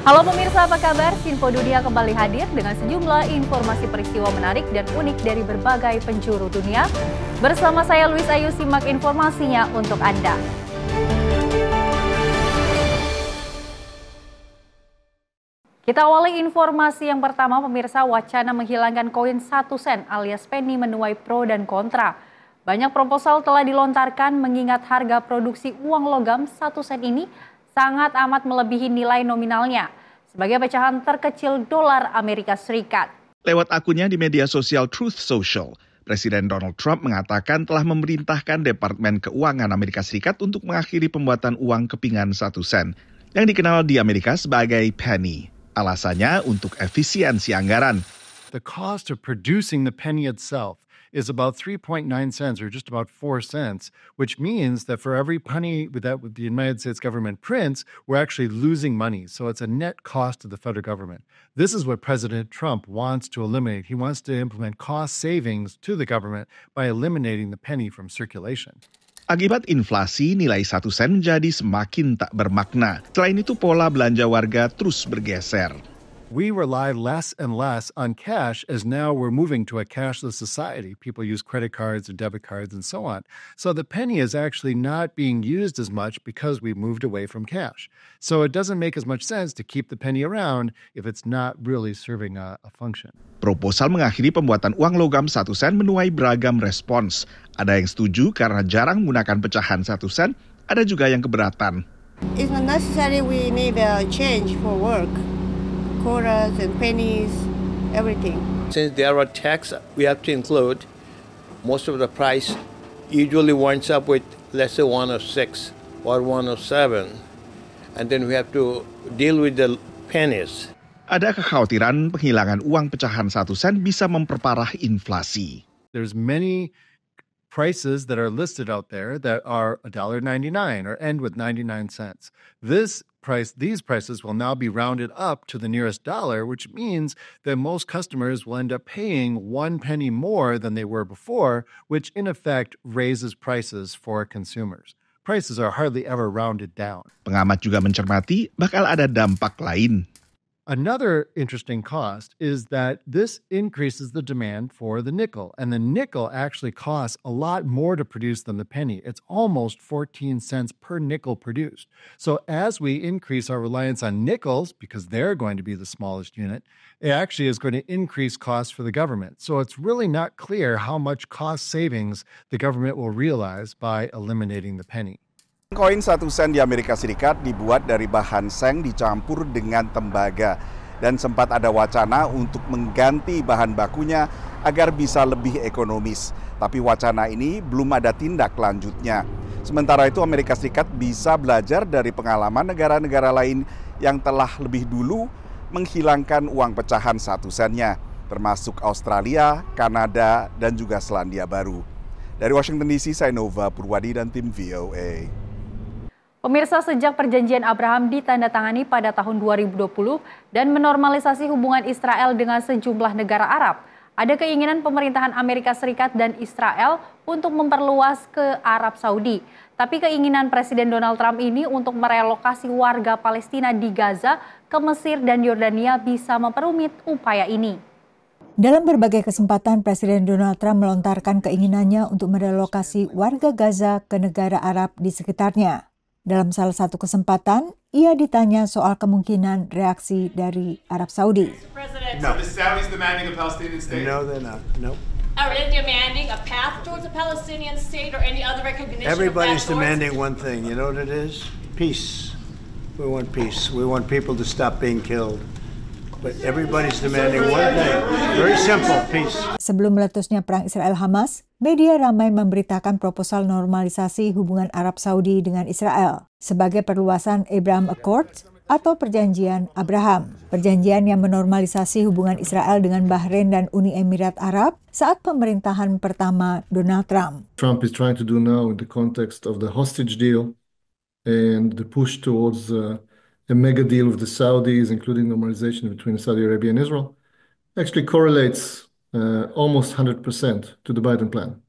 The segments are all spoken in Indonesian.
Halo pemirsa, apa kabar? Info Dunia kembali hadir dengan sejumlah informasi peristiwa menarik dan unik dari berbagai penjuru dunia. Bersama saya Luis Ayu, simak informasinya untuk Anda. Kita awali informasi yang pertama, pemirsa. Wacana menghilangkan koin 1 sen alias penny menuai pro dan kontra. Banyak proposal telah dilontarkan mengingat harga produksi uang logam 1 sen ini sangat amat melebihi nilai nominalnya sebagai pecahan terkecil dolar Amerika Serikat. Lewat akunnya di media sosial Truth Social, Presiden Donald Trump mengatakan telah memerintahkan Departemen Keuangan Amerika Serikat untuk mengakhiri pembuatan uang kepingan 1 sen yang dikenal di Amerika sebagai penny. Alasannya untuk efisiensi anggaran. The cost of producing the penny itself is about 3.9 cents or just about 4 cents, which means that for every penny that the United States government prints, we're actually losing money. So it's a net cost to the federal government. This is what President Trump wants to eliminate. He wants to implement cost savings to the government by eliminating the penny from circulation. Akibat inflasi, nilai 1 sen menjadi semakin tak bermakna. Selain itu, pola belanja warga terus bergeser. We rely less and less on cash as now we're moving to a cashless society. People use credit cards or debit cards and so on. So the penny is actually not being used as much because we moved away from cash. So it doesn't make as much sense to keep the penny around if it's not really serving a function. Proposal mengakhiri pembuatan uang logam 1 sen menuai beragam respons. Ada yang setuju karena jarang menggunakan pecahan 1 sen, ada juga yang keberatan. It's not necessary we need a change for work. Quarters and pennies, everything. Since there are tax we have to include, most of the price usually winds up with let's say 106 or 107, and then we have to deal with the pennies. Ada kekhawatiran penghilangan uang pecahan 1 sen bisa memperparah inflasi. There's many prices that are listed out there that are $1.99 or end with 99 cents. These prices will now be rounded up to the nearest dollar, which means that most customers will end up paying 1 penny more than they were before, which in effect raises prices for consumers. Prices are hardly ever rounded down. Pengamat juga mencermati bakal ada dampak lain. Another interesting cost is that this increases the demand for the nickel, and the nickel actually costs a lot more to produce than the penny. It's almost 14 cents per nickel produced. So as we increase our reliance on nickels, because they're going to be the smallest unit, it actually is going to increase costs for the government. So it's really not clear how much cost savings the government will realize by eliminating the penny. Koin 1 sen di Amerika Serikat dibuat dari bahan seng dicampur dengan tembaga dan sempat ada wacana untuk mengganti bahan bakunya agar bisa lebih ekonomis. Tapi wacana ini belum ada tindak lanjutnya. Sementara itu Amerika Serikat bisa belajar dari pengalaman negara-negara lain yang telah lebih dulu menghilangkan uang pecahan 1 sennya, termasuk Australia, Kanada, dan juga Selandia Baru. Dari Washington DC, saya Nova Purwadi dan tim VOA. Pemirsa, sejak perjanjian Abraham ditandatangani pada tahun 2020 dan menormalisasi hubungan Israel dengan sejumlah negara Arab, ada keinginan pemerintahan Amerika Serikat dan Israel untuk memperluas ke Arab Saudi. Tapi keinginan Presiden Donald Trump ini untuk merelokasi warga Palestina di Gaza ke Mesir dan Yordania bisa memperumit upaya ini. Dalam berbagai kesempatan, Presiden Donald Trump melontarkan keinginannya untuk merelokasi warga Gaza ke negara Arab di sekitarnya. Dalam salah satu kesempatan, ia ditanya soal kemungkinan reaksi dari Arab Saudi. No. So the Saudis demanding a Palestinian state? No, they're not. No. Are they demanding a path towards a Palestinian state or any other recognition? Everybody's demanding one thing. You know what it is? Peace. We want peace. We want people to stop being killed. But everybody's demanding one thing. Very simple, peace. Sebelum meletusnya perang Israel-Hamas, media ramai memberitakan proposal normalisasi hubungan Arab Saudi dengan Israel sebagai perluasan Abraham Accords atau Perjanjian Abraham. Perjanjian yang menormalisasi hubungan Israel dengan Bahrain dan Uni Emirat Arab saat pemerintahan pertama Donald Trump. Trump is trying to do now in the context of the hostage deal and the push towards a mega deal with the Saudis, including normalization between Saudi Arabia and Israel, actually correlates almost 100% to the Biden plan.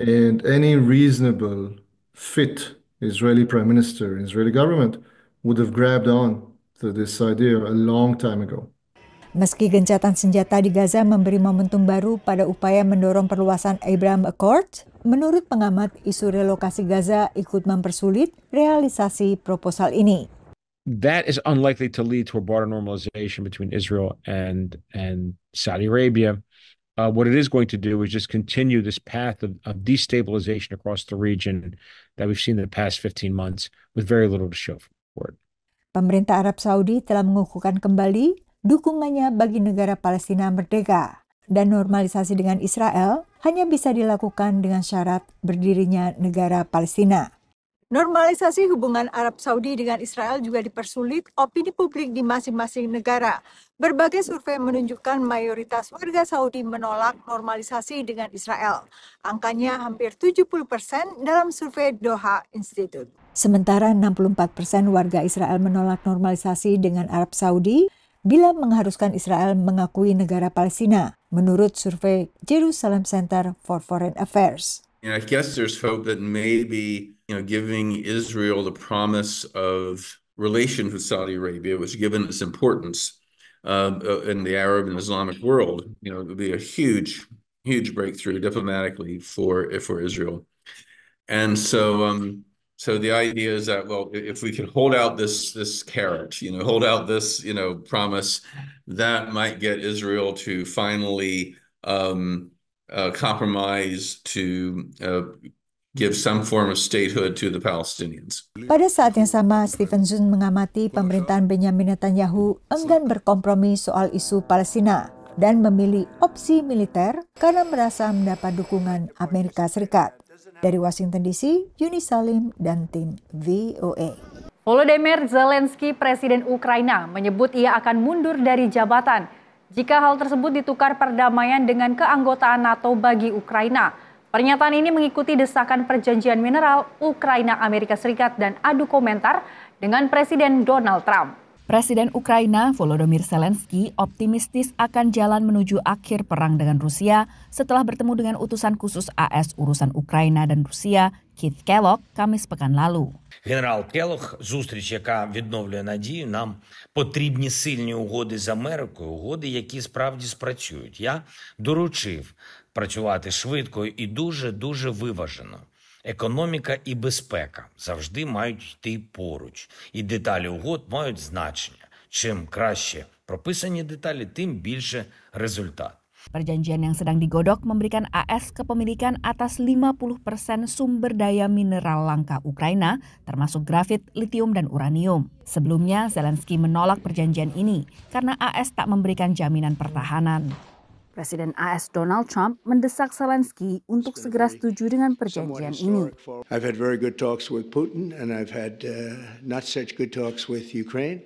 And any reasonable, fit Israeli prime minister, Israeli government would have grabbed on this idea a long time ago. Meski gencatan senjata di Gaza memberi momentum baru pada upaya mendorong perluasan Abraham Accords, menurut pengamat isu relokasi Gaza ikut mempersulit realisasi proposal ini. That is unlikely to lead to a broader normalization between Israel and Saudi Arabia. What it is going to do is just continue this path of destabilization across the region that we've seen in the past 15 months with very little to show for it. Pemerintah Arab Saudi telah mengukuhkan kembali dukungannya bagi negara Palestina merdeka, dan normalisasi dengan Israel hanya bisa dilakukan dengan syarat berdirinya negara Palestina. Normalisasi hubungan Arab Saudi dengan Israel juga dipersulit opini publik di masing-masing negara. Berbagai survei menunjukkan mayoritas warga Saudi menolak normalisasi dengan Israel. Angkanya hampir 70% dalam survei Doha Institute. Sementara 64% warga Israel menolak normalisasi dengan Arab Saudi bila mengharuskan Israel mengakui negara Palestina, menurut survei Jerusalem Center for Foreign Affairs. I guess there's hope that maybe, giving Israel the promise of relations with Saudi Arabia, which given its importance in the Arab and Islamic world, it would be a huge breakthrough diplomatically for Israel. And so the idea is that, well, if we can hold out this carrot, hold out this, promise, that might get Israel to finally compromise to give some form of statehood to the Palestinians. Pada saat yang sama, Stephen Zun mengamati pemerintahan Benjamin Netanyahu enggan berkompromi soal isu Palestina dan memilih opsi militer karena merasa mendapat dukungan Amerika Serikat. Dari Washington DC, Yuni Salim dan tim VOA. Volodymyr Zelensky, Presiden Ukraina, menyebut ia akan mundur dari jabatan jika hal tersebut ditukar perdamaian dengan keanggotaan NATO bagi Ukraina. Pernyataan ini mengikuti desakan perjanjian mineral Ukraina-Amerika Serikat dan adu komentar dengan Presiden Donald Trump. Presiden Ukraina Volodymyr Zelensky optimistis akan jalan menuju akhir perang dengan Rusia setelah bertemu dengan utusan khusus AS urusan Ukraina dan Rusia, Keith Kellogg, Kamis pekan lalu. Генерал Келлог, зустріч, яка відновлює надію, нам потрібні сильні угоди з Америкою, угоди, які справді спрацюють. Я доручив працювати швидко і дуже виважено. Економіка і безпека завжди мають йти поруч. І деталі угод мають значення. Чим краще прописані деталі, тим більше результат. Perjanjian yang sedang digodok memberikan AS kepemilikan atas 50% sumber daya mineral langka Ukraina, termasuk grafit, litium, dan uranium. Sebelumnya, Zelensky menolak perjanjian ini karena AS tak memberikan jaminan pertahanan. Presiden AS Donald Trump mendesak Zelensky untuk segera setuju dengan perjanjian ini. I've had very good talks with Putin and I've had not such good talks with Ukraine.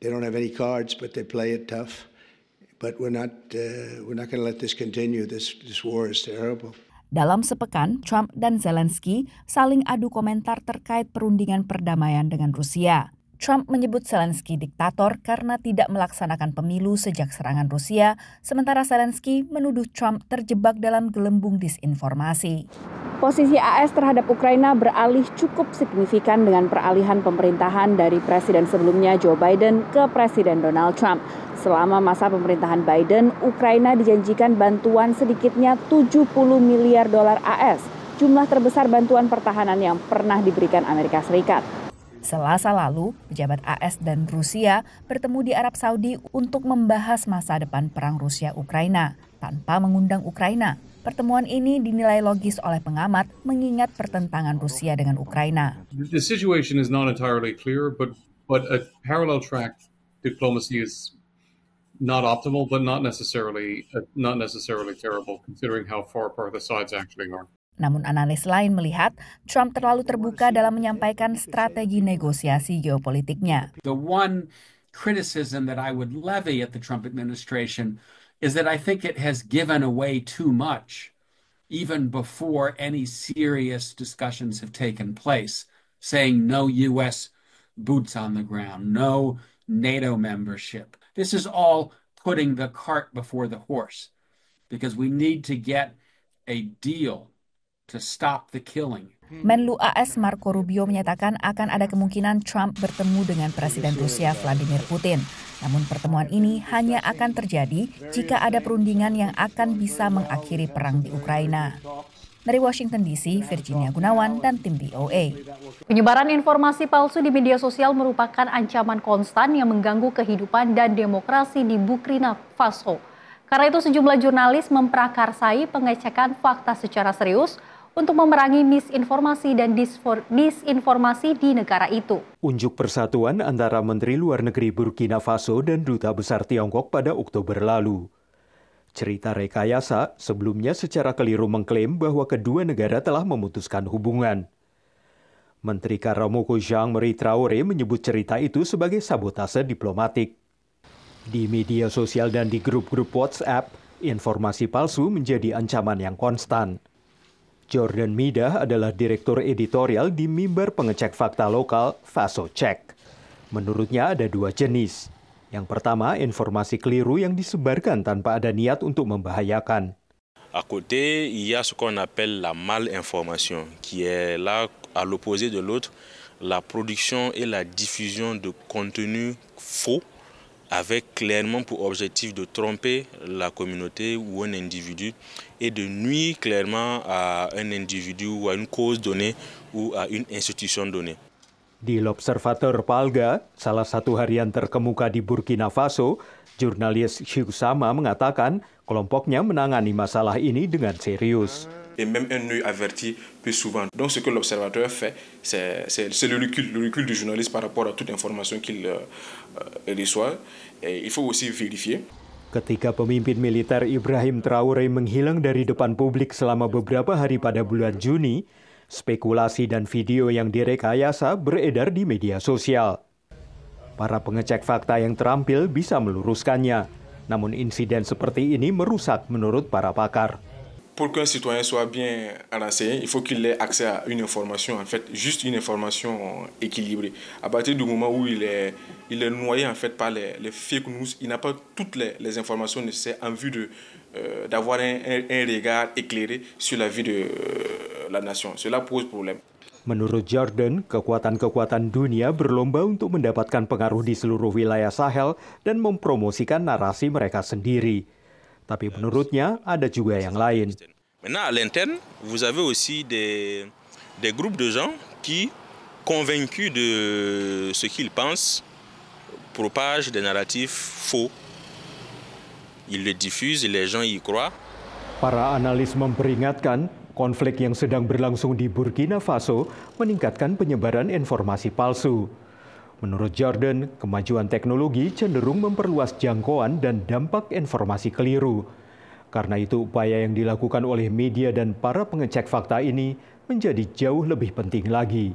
They don't have any cards, but they play it tough. But we're not going to let this continue. This war is terrible. Dalam sepekan, Trump dan Zelensky saling adu komentar terkait perundingan perdamaian dengan Rusia. Trump menyebut Zelensky diktator karena tidak melaksanakan pemilu sejak serangan Rusia, sementara Zelensky menuduh Trump terjebak dalam gelembung disinformasi. Posisi AS terhadap Ukraina beralih cukup signifikan dengan peralihan pemerintahan dari presiden sebelumnya Joe Biden ke Presiden Donald Trump. Selama masa pemerintahan Biden, Ukraina dijanjikan bantuan sedikitnya 70 miliar dolar AS, jumlah terbesar bantuan pertahanan yang pernah diberikan Amerika Serikat. Selasa lalu, pejabat AS dan Rusia bertemu di Arab Saudi untuk membahas masa depan perang Rusia-Ukraina tanpa mengundang Ukraina. Pertemuan ini dinilai logis oleh pengamat mengingat pertentangan Rusia dengan Ukraina. The situation is not entirely clear, but a parallel track diplomacy is not optimal, but not necessarily terrible, considering how far apart the sides actually are. Namun analis lain melihat Trump terlalu terbuka dalam menyampaikan strategi negosiasi geopolitiknya. The one criticism that I would levy at the Trump administration is that I think it has given away too much, even before any serious discussions have taken place, saying no U.S. boots on the ground, no NATO membership. This is all putting the cart before the horse, because we need to get a deal to stop the killing. Menlu AS Marco Rubio menyatakan akan ada kemungkinan Trump bertemu dengan Presiden Rusia Vladimir Putin. Namun pertemuan ini hanya akan terjadi jika ada perundingan yang akan bisa mengakhiri perang di Ukraina. Dari Washington DC, Virginia Gunawan dan tim VOA. Penyebaran informasi palsu di media sosial merupakan ancaman konstan yang mengganggu kehidupan dan demokrasi di Burkina Faso. Karena itu sejumlah jurnalis memprakarsai pengecekan fakta secara serius untuk memerangi misinformasi dan disinformasi di negara itu. Unjuk persatuan antara Menteri Luar Negeri Burkina Faso dan Duta Besar Tiongkok pada Oktober lalu. Cerita rekayasa sebelumnya secara keliru mengklaim bahwa kedua negara telah memutuskan hubungan. Menteri Karamoko Jean-Marie Traoré menyebut cerita itu sebagai sabotase diplomatik. Di media sosial dan di grup-grup WhatsApp, informasi palsu menjadi ancaman yang konstan. Jordan Midah adalah direktur editorial di mimbar pengecek fakta lokal Faso Check. Menurutnya ada dua jenis. Yang pertama, informasi keliru yang disebarkan tanpa ada niat untuk membahayakan. À côté, il y a ce qu'on appelle la malinformation, qui est là à l'opposé de l'autre, la production et la diffusion de contenu faux, avec clairement pour objectif de tromper la communauté ou un individu et de nuire clairement à un individu ou à une cause donnée ou à une institution donnée. Di L'Observateur Palga, salah satu harian terkemuka di Burkina Faso, jurnalis Hugh Sama mengatakan kelompoknya menangani masalah ini dengan serius. Et même un œil averti plus souvent. Donc ce que l'observateur fait, c'est le recul du journaliste par rapport à toute information qu'il reçoit. Et il faut aussi vérifier. Ketika pemimpin militer Ibrahim Traoré menghilang dari depan publik selama beberapa hari pada bulan Juni, spekulasi dan video yang direkayasa beredar di media sosial. Para pengecek fakta yang terampil bisa meluruskannya, namun insiden seperti ini merusak menurut para pakar. Pour qu'un citoyen soit bien renseigné, il faut qu'il ait accès à une information, en fait, juste une information équilibrée. À partir du moment où il est noyé en fait par les fake news, il n'a pas toutes les informations nécessaires en vue d'avoir un regard éclairé sur la vie de la nation. Cela pose problème. Menurut Jordan, kekuatan-kekuatan dunia berlomba untuk mendapatkan pengaruh di seluruh wilayah Sahel dan mempromosikan narasi mereka sendiri. Tapi menurutnya ada juga yang lain. Maintenant, à l'interne, vous avez aussi des groupes de gens qui, convaincus de ce qu'ils pensent, propagent des narratifs faux. Ils le diffusent et les gens y croient. Para analis memperingatkan, konflik yang sedang berlangsung di Burkina Faso meningkatkan penyebaran informasi palsu. Menurut Jordan, kemajuan teknologi cenderung memperluas jangkauan dan dampak informasi keliru. Karena itu, upaya yang dilakukan oleh media dan para pengecek fakta ini menjadi jauh lebih penting lagi.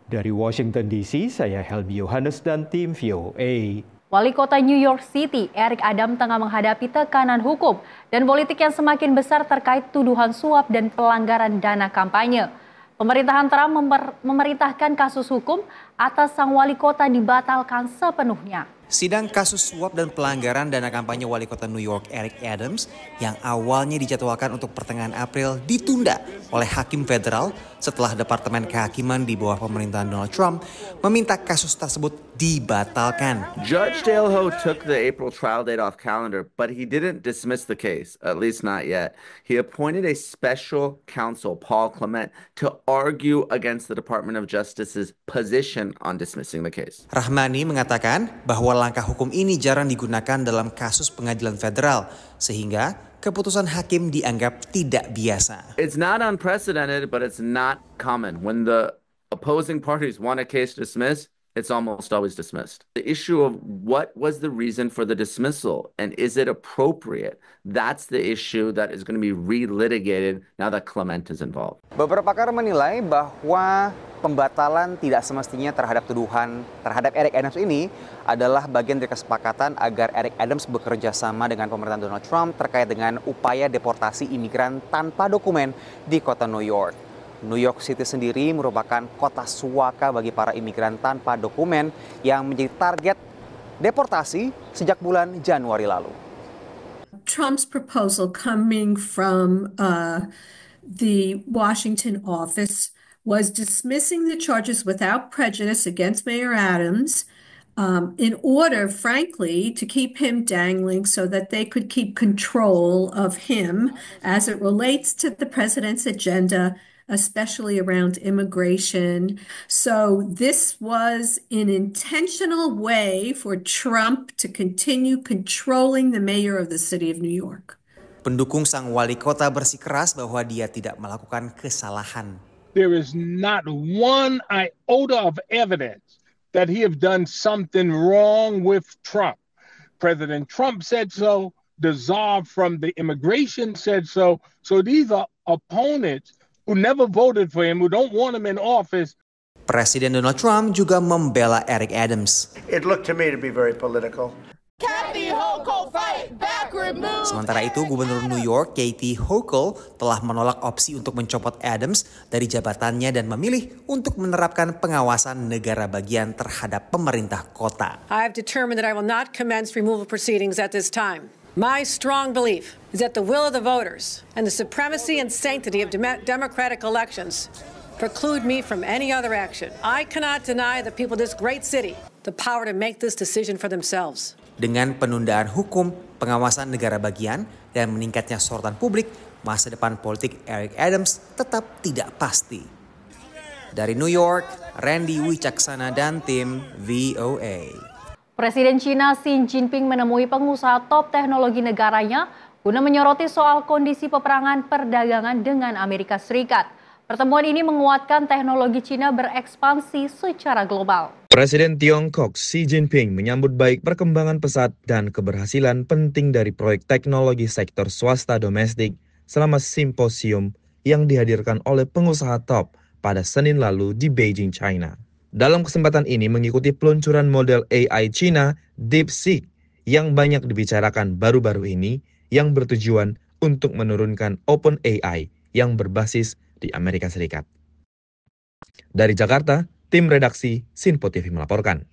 Dari Washington DC, saya Helmi Yohanes dan tim VOA. Wali Kota New York City, Eric Adams tengah menghadapi tekanan hukum dan politik yang semakin besar terkait tuduhan suap dan pelanggaran dana kampanye. Pemerintahan Trump memerintahkan kasus hukum atas sang wali kota dibatalkan sepenuhnya. Sidang kasus suap dan pelanggaran dana kampanye wali kota New York Eric Adams yang awalnya dijadwalkan untuk pertengahan April ditunda oleh hakim federal setelah Departemen Kehakiman di bawah pemerintahan Donald Trump meminta kasus tersebut dibatalkan. Judge Dale Ho took the April trial date off calendar, but he didn't dismiss the case, at least not yet. He appointed a special counsel, Paul Clement, to argue against the Department of Justice's position on dismissing the case. Rahmani mengatakan bahwa langkah hukum ini jarang digunakan dalam kasus pengadilan federal, sehingga keputusan hakim dianggap tidak biasa. It's not unprecedented, but it's not common. When the opposing parties want a case dismissed, it's almost always dismissed. The issue of what was the reason for the dismissal and is it appropriate? That's the issue that is going to be relitigated now that Clement is involved. Beberapa pakar menilai bahwa pembatalan tidak semestinya terhadap tuduhan terhadap Eric Adams ini adalah bagian dari kesepakatan agar Eric Adams bekerja sama dengan pemerintahan Donald Trump terkait dengan upaya deportasi imigran tanpa dokumen di kota New York. New York City sendiri merupakan kota suaka bagi para imigran tanpa dokumen yang menjadi target deportasi sejak bulan Januari lalu. Trump's proposal coming from the Washington office was dismissing the charges without prejudice against Mayor Adams in order, frankly, to keep him dangling so that they could keep control of him as it relates to the president's agenda, especially around immigration. So this was an intentional way for Trump to continue controlling the mayor of the city of New York. Pendukung sang wali kota bersikeras bahwa dia tidak melakukan kesalahan. There is not one iota of evidence that he have done something wrong with Trump. President Trump said so. The czar from the immigration said so. So these are opponents who never voted for him, who don't want him in office. Presiden Donald Trump juga membela Eric Adams. It looked to me to be very political. Sementara itu, Gubernur New York, Kathy Hochul, telah menolak opsi untuk mencopot Adams dari jabatannya dan memilih untuk menerapkan pengawasan negara bagian terhadap pemerintah kota. I have determined that I will not commence removal proceedings at this time. My strong belief is that the will of the voters and the supremacy and sanctity of democratic elections preclude me from any other action. I cannot deny the people of this great city the power to make this decision for themselves. Dengan penundaan hukum, pengawasan negara bagian, dan meningkatnya sorotan publik, masa depan politik Eric Adams tetap tidak pasti. Dari New York, Randy Wicaksana dan tim VOA. Presiden China Xi Jinping menemui pengusaha top teknologi negaranya guna menyoroti soal kondisi peperangan perdagangan dengan Amerika Serikat. Pertemuan ini menguatkan teknologi China berekspansi secara global. Presiden Tiongkok Xi Jinping menyambut baik perkembangan pesat dan keberhasilan penting dari proyek teknologi sektor swasta domestik selama simposium yang dihadirkan oleh pengusaha top pada Senin lalu di Beijing, China. Dalam kesempatan ini mengikuti peluncuran model AI China DeepSeek yang banyak dibicarakan baru-baru ini yang bertujuan untuk menurunkan OpenAI yang berbasis di Amerika Serikat. Dari Jakarta, tim redaksi Sinpo TV melaporkan.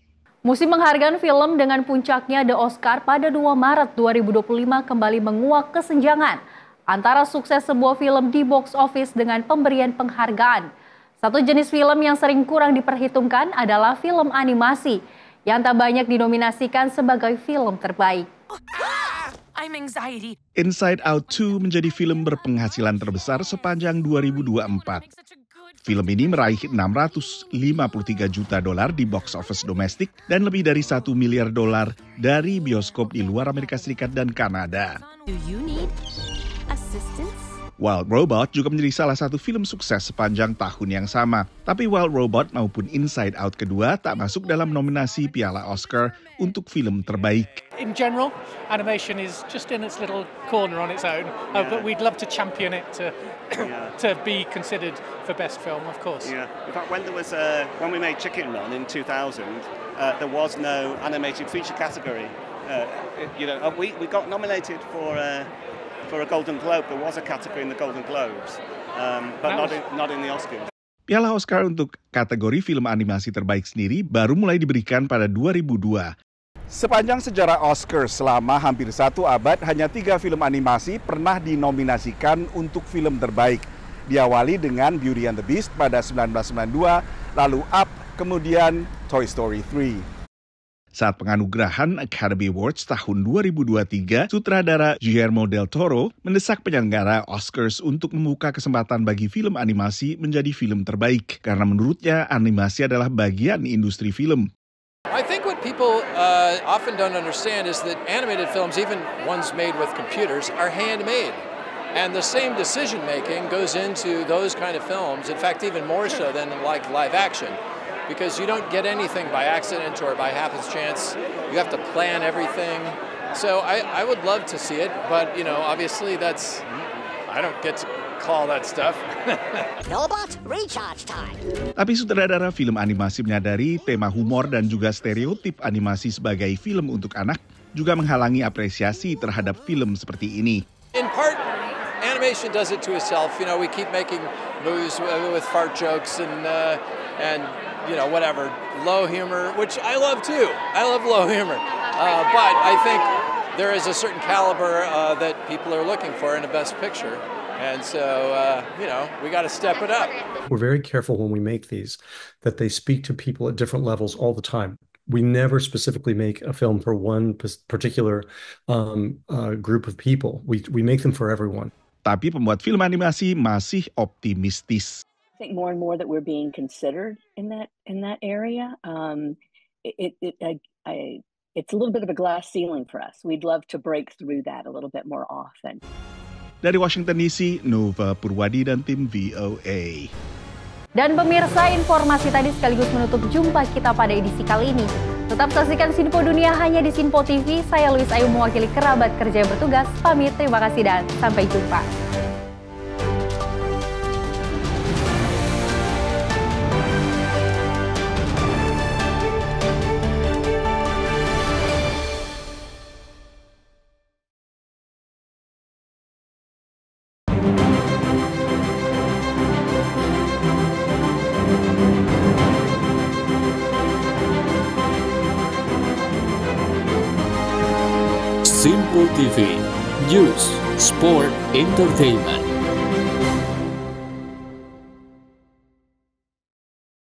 Musim penghargaan film dengan puncaknya The Oscar pada 2 Maret 2025 kembali menguak kesenjangan antara sukses sebuah film di box office dengan pemberian penghargaan. Satu jenis film yang sering kurang diperhitungkan adalah film animasi yang tak banyak dinominasikan sebagai film terbaik. I'm anxiety. Inside Out 2 menjadi film berpenghasilan terbesar sepanjang 2024. Film ini meraih $653 juta di box office domestik dan lebih dari $1 miliar dari bioskop di luar Amerika Serikat dan Kanada. Do you need assistance? Wild Robot juga menjadi salah satu film sukses sepanjang tahun yang sama. Tapi Wild Robot maupun Inside Out kedua tak masuk dalam nominasi Piala Oscar untuk film terbaik. In general, animation is just in its little corner on its own, but we'd love to champion it to be considered for best film, of course. Yeah. In fact, when we made Chicken Run in 2000, there was no animated feature category. We got nominated for a Golden Globe. There was a category in the Golden Globes, but not in the Oscars. Piala Oscar untuk kategori film animasi terbaik sendiri baru mulai diberikan pada 2002. Sepanjang sejarah Oscar selama hampir 1 abad, hanya 3 film animasi pernah dinominasikan untuk film terbaik. Diawali dengan Beauty and the Beast pada 1992, lalu Up, kemudian Toy Story 3. Saat penganugerahan Academy Awards tahun 2023, sutradara Guillermo del Toro mendesak penyelenggara Oscars untuk membuka kesempatan bagi film animasi menjadi film terbaik, karena menurutnya animasi adalah bagian industri film. I think what people often don't understand is that animated films, even ones made with computers, are handmade. And the same decision-making goes into those kind of films, in fact, even more so than like live action. Because you don't get anything by accident or by happenstance. You have to plan everything. So I would love to see it, but, obviously I don't get to call that stuff. Robot recharge time. Tapi sutradara film animasi menyadari tema humor dan juga stereotip animasi sebagai film untuk anak juga menghalangi apresiasi terhadap film seperti ini. In part, animation does it to itself. We keep making movies with fart jokes and whatever, low humor, which I love too. I love low humor. But I think there is a certain caliber that people are looking for in a best picture. And so, we got to step it up. We're very careful when we make these, that they speak to people at different levels all the time. We never specifically make a film for one particular group of people. We make them for everyone. Tapi pembuat film animasi masih optimistis. I think more and more that we're being considered in that area. It's a little bit of a glass ceiling for us. We'd love to break through that a little bit more often. Dari Washington DC, Nova Purwadi dan tim VOA. Dan pemirsa, informasi tadi sekaligus menutup jumpa kita pada edisi kali ini. Tetap saksikan Sinpo Dunia hanya di Sinpo TV. Saya Louis Ayu mewakili kerabat kerja yang bertugas. Pamit, terima kasih dan sampai jumpa. Simple TV, News, Sport, Entertainment.